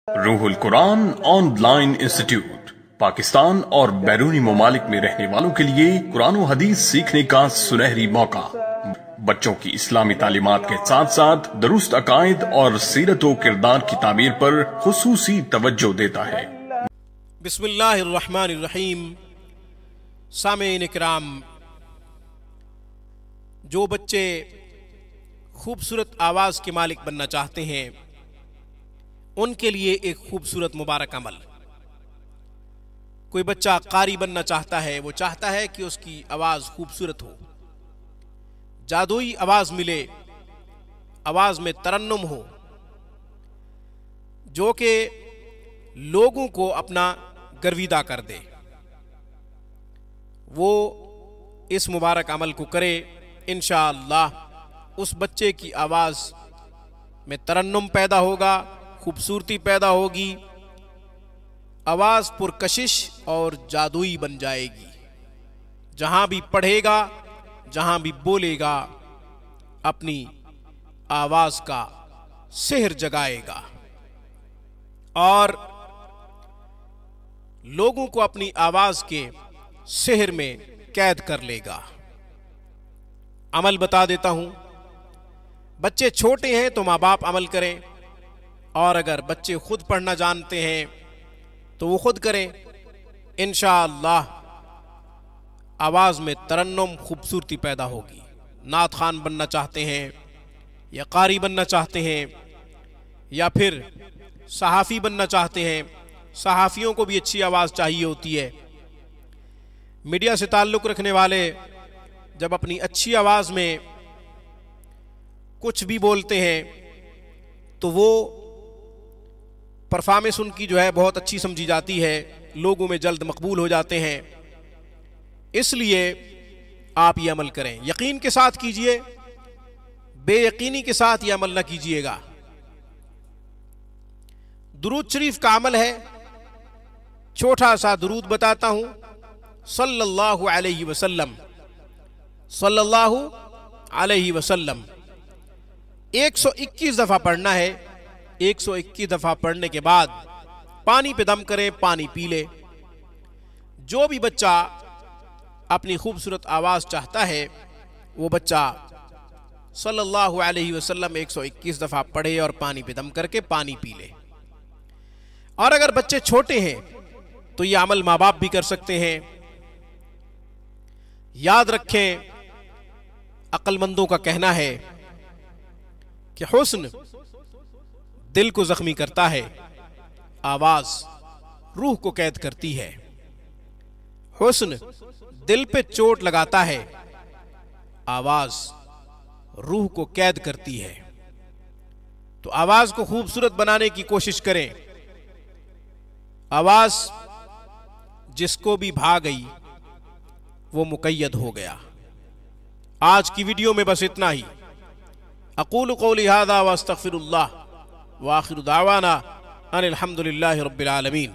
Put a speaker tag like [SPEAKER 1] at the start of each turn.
[SPEAKER 1] रूहुल Quran online institute Pakistan और बैरूनी ममालिक में रहने वालों के लिए कुरान और हदीस सीखने का सुनहरी मौका। बच्चों की इस्लामी तालीमात के साथ साथ दुरुस्त अकायद और सीरत व किरदार की तामीर पर खुसूसी तवज्जो देता है।
[SPEAKER 2] बिस्मिल्लाहिर्रहमानिर्रहीम। सामीन इकराम, जो बच्चे खूबसूरत आवाज़ के मालिक बनना चाहते हैं उनके लिए एक खूबसूरत मुबारक अमल। कोई बच्चा कारी बनना चाहता है, वो चाहता है कि उसकी आवाज़ खूबसूरत हो, जादुई आवाज़ मिले, आवाज़ में तरन्नुम हो, जो कि लोगों को अपना गर्विदा कर दे। वो इस मुबारक अमल को करे, इंशाअल्लाह उस बच्चे की आवाज़ में तरन्नुम पैदा होगा, खूबसूरती पैदा होगी, आवाज़ पुरकशिश और जादुई बन जाएगी। जहां भी पढ़ेगा, जहां भी बोलेगा, अपनी आवाज़ का सेहर जगाएगा और लोगों को अपनी आवाज़ के सेहर में कैद कर लेगा। अमल बता देता हूं। बच्चे छोटे हैं तो माँ बाप अमल करें, और अगर बच्चे खुद पढ़ना जानते हैं तो वो खुद करें। इंशाअल्लाह आवाज़ में तरन्नुम, खूबसूरती पैदा होगी। नात खान बनना चाहते हैं या कारी बनना चाहते हैं या फिर सहाफ़ी बनना चाहते हैं, सहाफ़ियों को भी अच्छी आवाज़ चाहिए होती है। मीडिया से ताल्लुक़ रखने वाले जब अपनी अच्छी आवाज़ में कुछ भी बोलते हैं तो वो परफॉर्मेंस उनकी जो है बहुत अच्छी समझी जाती है, लोगों में जल्द मकबूल हो जाते हैं। इसलिए आप ये अमल करें, यकीन के साथ कीजिए, बेयकीनी के साथ ये अमल ना कीजिएगा। दुरूद शरीफ का अमल है। छोटा सा दुरूद बताता हूं। सल्लल्लाहु अलैहि वसल्लम, सल्लल्लाहु अलैहि वसल्लम 121 दफा पढ़ना है। 121 दफा पढ़ने के बाद पानी पे दम करें, पानी पी ले। जो भी बच्चा अपनी खूबसूरत आवाज़ चाहता है वो बच्चा सल्लल्लाहु अलैहि वसल्लम 121 दफा पढ़े और पानी पे दम करके पानी पी ले। और अगर बच्चे छोटे हैं तो ये अमल माँ बाप भी कर सकते हैं। याद रखें, अक्लमंदों का कहना है कि हुस्न दिल को जख्मी करता है, आवाज रूह को कैद करती है। हुस्न दिल पे चोट लगाता है, आवाज रूह को कैद करती है। तो आवाज को खूबसूरत बनाने की कोशिश करें। आवाज जिसको भी भा गई वो मुकय्यद हो गया। आज की वीडियो में बस इतना ही। अक़ूलु क़ौली हाज़ा व अस्तग़फ़िरुल्लाह व आख़िरु दावाना अनिल हम्दुलिल्लाहि रब्बिल आलमीन।